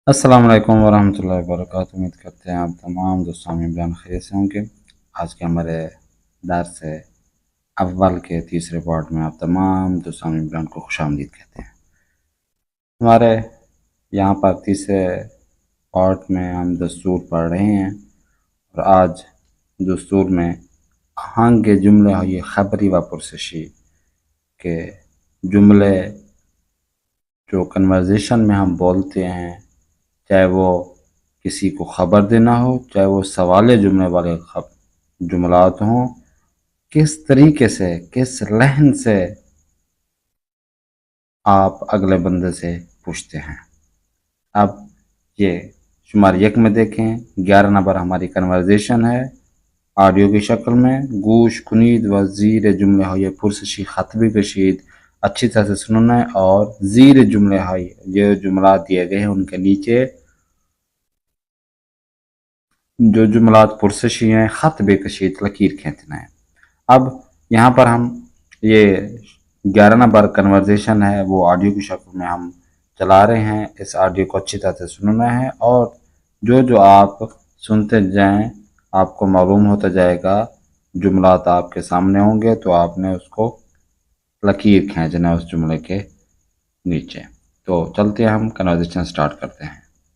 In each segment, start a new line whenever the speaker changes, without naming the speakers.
अस्सलाम वालेकुम वरहमतुल्लाहि वबरकातुहू। उम्मीद करते हैं आप तमाम दोस्तों इमरान खैर से होंगे। आज के हमारे दर्स अव्वल के तीसरे पार्ट में आप तमाम दोस्तों इमरान को खुशामदीद कहते हैं। हमारे यहाँ पर तीसरे पार्ट में हम दस्तूर पढ़ रहे हैं और आज दस्तूर में आहंग के जुमले ये खबरी व पुरसशी के जुमले जो कन्वर्जेशन में हम बोलते हैं, चाहे वो किसी को ख़बर देना हो, चाहे वो सवाल जुमले वाले जुमलात हों, किस तरीके से, किस लहन से आप अगले बंदे से पूछते हैं। अब ये शुमार 1 में देखें, 11 नंबर हमारी कन्वर्जेशन है ऑडियो की शक्ल में। गूश कुनीद व ज़ीर जुमले हो ये पुरसशी खतबी कशीद अच्छी तरह से सुनना है और ज़ीर जुमले है ये जुमलात दिए गए हैं उनके नीचे जो जुमलात पुरसशी हैं ख़त बेकशीद लकीर खींचना है। अब यहाँ पर हम ये 11 नंबर कन्वर्जेशन है वो ऑडियो की शक्ल में हम चला रहे हैं। इस ऑडियो को अच्छी तरह से सुनना है और जो आप सुनते जाएं आपको मालूम होता जाएगा, जुमलात आपके सामने होंगे तो आपने उसको लकीर खींचना है उस जुमले के नीचे। तो चलते हैं, हम कन्वर्जेशन स्टार्ट करते हैं।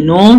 9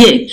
1.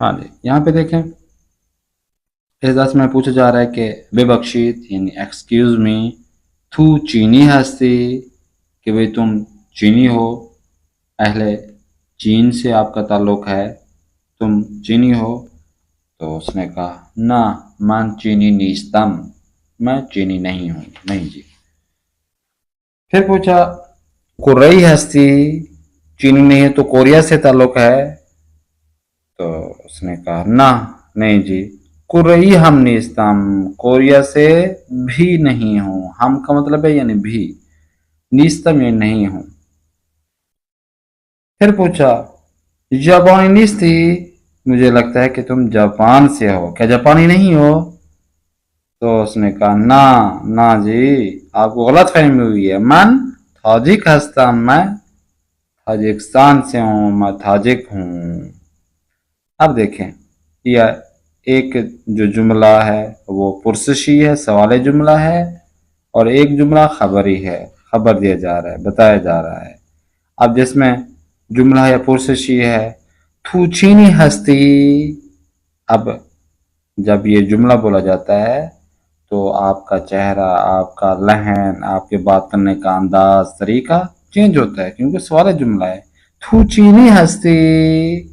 हाँ जी, यहाँ पे देखें इस दर्स में पूछा जा रहा है कि बेबख्शीद यानी एक्सक्यूज़ मी, तू चीनी हस्ती कि भाई तुम चीनी हो, अहले चीन से आपका ताल्लुक़ है, तुम चीनी हो। तो उसने कहा ना मन चीनी नीस्तम, मैं चीनी नहीं हूँ, नहीं जी। फिर पूछा कोरियाई हस्ती, चीनी नहीं है तो कोरिया से ताल्लुक़ है। तो उसने कहा ना नहीं जी, कोरियाई हम नीस्तम, कोरिया से भी नहीं हूँ। हम का मतलब है यानी भी, नीस्तम यानी नहीं हूँ। फिर पूछा जापानी नीस्ती, मुझे लगता है कि तुम जापान से हो, क्या जापानी नहीं हो? तो उसने कहा ना ना जी, आपको गलत फहमी हुई है, मन ताजिक हस्ता, मैं ताजिकिस्तान से हूँ, मैं ताजिक हूँ। अब देखें यह एक जो जुमला है वो पुरसशी है, सवाल जुमला है, और एक जुमला खबरी है, खबर दिया जा रहा है, बताया जा रहा है। अब जिसमें जुमला या पुरसशी है तू चीनी हस्ती, अब जब ये जुमला बोला जाता है तो आपका चेहरा, आपका लहन, आपके बात करने का अंदाज, तरीका चेंज होता है क्योंकि सवाल जुमला है। तू चीनी हस्ती,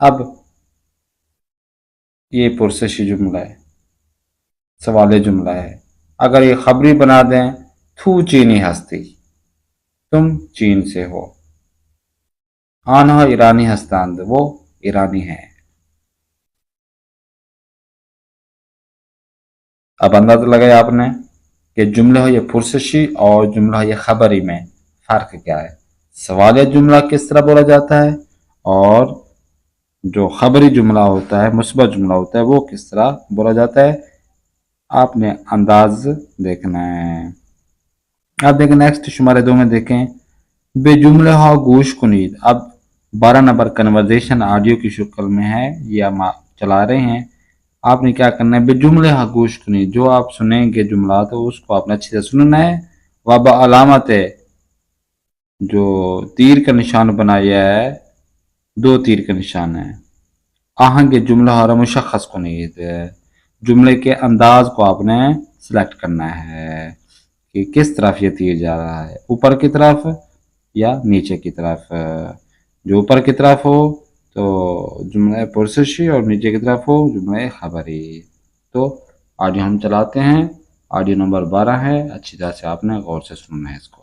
अब ये पुरसशी जुमला है, सवाल जुमला है। अगर ये खबरी बना दें तू चीनी हस्ती, तुम चीन से हो, आनहा ईरानी हस्तांद, वो ईरानी है। अब अंदाजा लगाया आपने कि जुमला हो ये पुरसशी और जुमला हो ये खबरी में फ़र्क क्या है। सवाल जुमला किस तरह बोला जाता है और जो खबरी जुमला होता है, मुस्बत जुमला होता है, वो किस तरह बोला जाता है, आपने अंदाज देखना है। अब देखें नेक्स्ट शुमारे 2 में देखें बेजुमले हा गोश कुनीद। अब 12 नंबर कन्वर्जेशन ऑडियो की शक्ल में है, ये हम चला रहे हैं। आपने क्या करना है, बेजुमले हा गोश कुनीद, जो आप सुनेंगे जुमला तो उसको आपने अच्छी से सुनना है। वब अलामत है, जो तीर का निशान बनाया है, 2 तीर का निशान है। आहंग जुमला और मुशख्खस कुनीद, जुमले के अंदाज को आपने सिलेक्ट करना है कि किस तरफ ये तीर जा रहा है, ऊपर की तरफ या नीचे की तरफ। जो ऊपर की तरफ हो तो जुमला पुरसशी और नीचे की तरफ हो जुमला खबरी। तो ऑडियो हम चलाते हैं, ऑडियो नंबर 12 है, अच्छी तरह से आपने गौर से सुनना है इसको।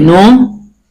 9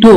2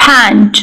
5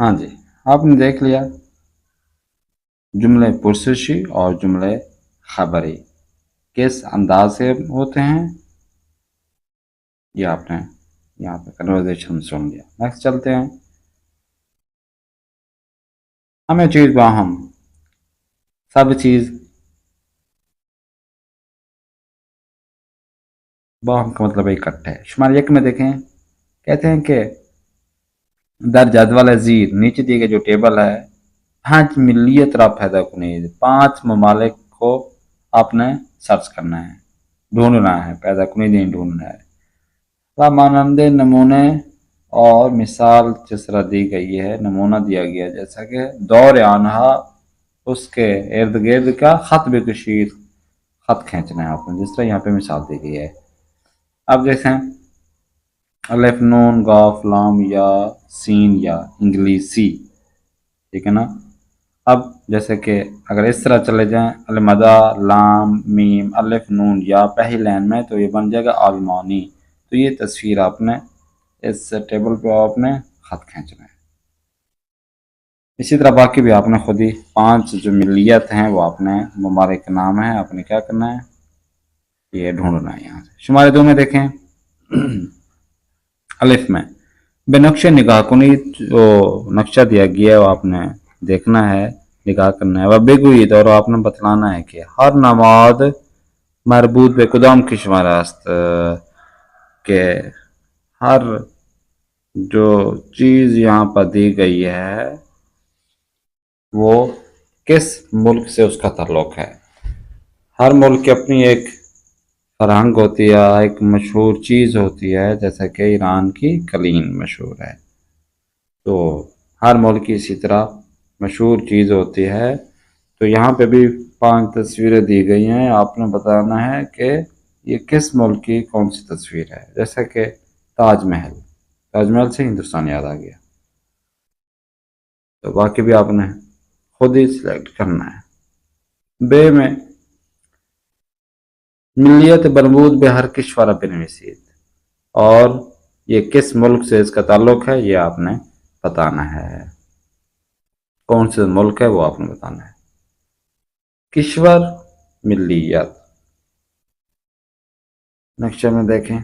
हाँ जी, आपने देख लिया जुमले पुरसशी और जुमले खबरी किस अंदाज से होते हैं, ये आपने यहाँ पे कन्वर्सेशन सुन लिया। नेक्स्ट चलते हैं। हमें चीज बाहम सब चीज बाहम का मतलब इकट्ठे है। शुमार एक में देखें, कहते हैं कि दर जदवल ज़ीर नीचे दिए गए जो टेबल है 5 मिलियत रा पैदा कुनीज 5 ममालिक को आपने सर्च करना है, ढूंढना है, पैदा कुनीज नहीं ढूंढना है। मानंदे नमूने और मिसाल जिस तरह दी गई है, नमूना दिया गया जैसा कि दौर आनहा उसके इर्द गिर्द का खत बेकशीर खत खींचना है आपने, जिस तरह यहाँ पे मिसाल दी गई है। अब देखें अलिफ नून गाफ लाम या सीन या इंग्लिशी, ठीक है ना। अब जैसे कि अगर इस तरह चले जाएं अलमदा लाम मीम अलिफ नून या पहली लाइन में, तो ये बन जाएगा आलमानी। तो ये तस्वीर आपने इस टेबल पे आपने खत खींचना है। इसी तरह बाकी भी आपने खुद ही 5 जो मिलियत हैं वो आपने ममालिक का नाम है, आपने क्या करना है, ये ढूंढना है। यहाँ से शुमारे 2 में देखें अलिफ में बेनक्शे निगाह कुनी जो नक्शा दिया गया है वो आपने देखना है, निगाह करना है। वह बेगुईद और आपने बतलाना है कि हर नमाद मरबूत बेकुदाम की शुमारास्त के हर जो चीज़ यहाँ पर दी गई है वो किस मुल्क से उसका ताल्लुक है। हर मुल्क की अपनी एक फरहंग होती है, एक मशहूर चीज़ होती है, जैसा कि ईरान की कलीन मशहूर है। तो हर मुल्क की इसी तरह मशहूर चीज़ होती है। तो यहाँ पे भी 5 तस्वीरें दी गई हैं, आपने बताना है कि ये किस मुल्क की कौन सी तस्वीर है। जैसे कि ताजमहल, ताजमहल से हिंदुस्तान याद आ गया। तो बाकी भी आपने खुद ही सिलेक्ट करना है। बे में मिलियत बरमूद बेहर किश्वर बिनवीसीद, और ये किस मुल्क से इसका ताल्लुक है ये आपने बताना है, कौन से मुल्क है वो आपने बताना है। किश्वर मिलियत नक्शे में देखें,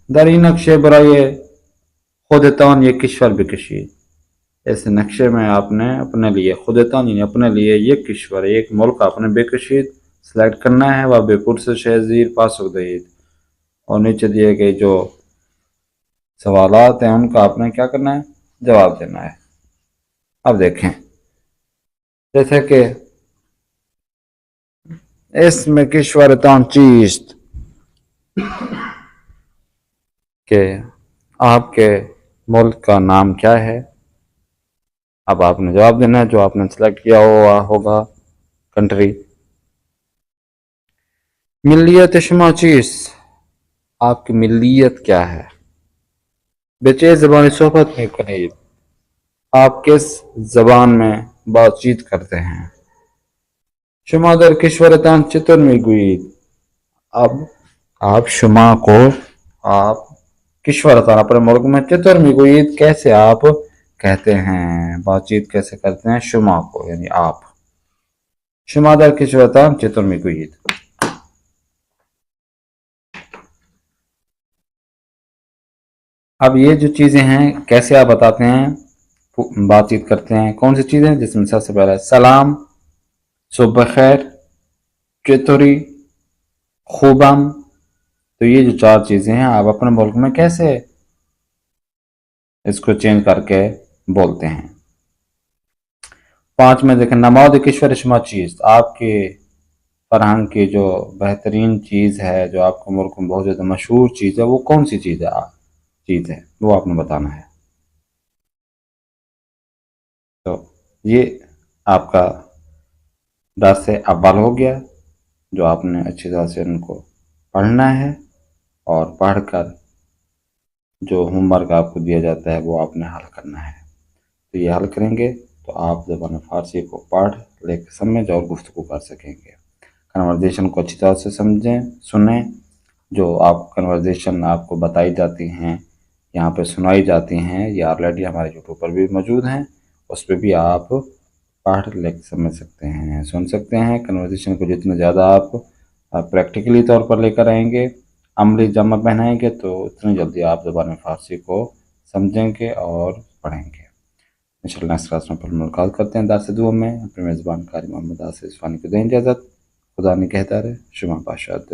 दरी नक्शे बराए खुदतान ये किश्वर बिकशीद, इस नक्शे में आपने अपने लिए खुदतान यानी अपने लिए ये किश्वर एक मुल्क आपने बेकशीद सेलेक्ट करना है। वह बेपुरस शहजीर पासुकदीद, और नीचे दिए गए जो सवालात हैं उनका आपने क्या करना है, जवाब देना है। अब देखें जैसे कि इसमें किश्वरतान चीज के आपके मुल्क का नाम क्या है। अब आपने जवाब देना है जो आपने सेलेक्ट किया हुआ होगा कंट्री। मिलियत शुमा चीज, आपकी मिलियत क्या है। बेचे ज़बान सोहबत में कनीद, आप किस ज़बान में बातचीत करते हैं। शुमा दर किश्वरतान चितुर में गुईद, अब आप शुमा को आप किश्वरतान अपने मुल्क में चितुर में गुईद कैसे आप कहते हैं, बातचीत कैसे करते हैं शुमा को यानी आप। शुमा दर किश्वरतान चितुर में गुईद। अब ये जो चीज़ें हैं कैसे आप बताते हैं, बातचीत करते हैं, कौन सी चीज़ें, जिसमें सबसे पहला सलाम, सुबह खैर, चतुरी, खूबम। तो ये जो 4 चीज़ें हैं आप अपने मुल्क में कैसे इसको चेंज करके बोलते हैं। 5 में देखें नमाज किश्वर शुमा चीज़, आपके फरहंग की जो बेहतरीन चीज़ है, जो आपके मुल्क में बहुत ज़्यादा मशहूर चीज़ है, वो कौन सी चीज़ है वो आपने बताना है। तो ये आपका दर्स अव्वल हो गया, जो आपने अच्छी तरह से उनको पढ़ना है और पढ़कर जो होमवर्क आपको दिया जाता है वो आपने हल करना है। तो ये हल करेंगे तो आप ज़बान फ़ारसी को पढ़ लिख समझ और गुफ्तगू कर सकेंगे। कन्वर्सेशन को अच्छी तरह से समझें, सुनें। जो आप कन्वर्सेशन आपको बताई जाती हैं, यहाँ पे सुनाई जाती हैं, ये ऑलरेडी हमारे यूट्यूब पर भी मौजूद हैं, उस पर भी आप पढ़ लिख समझ सकते हैं, सुन सकते हैं। कन्वर्सेशन को जितना ज़्यादा आप प्रैक्टिकली तौर पर लेकर आएंगे, अमली जामा पहनाएंगे, तो उतनी जल्दी आप ज़बान फ़ारसी को समझेंगे और पढ़ेंगे। इंशाअल्लाह नेक्स्ट क्लास में फिर मुलाकात करते हैं दर्स दुआ में। अपने मेज़बान कारी मोहम्मद आसिफ फ़ानी को दें इजाज़त। खुदा निगहदार। शुमा बाशाद।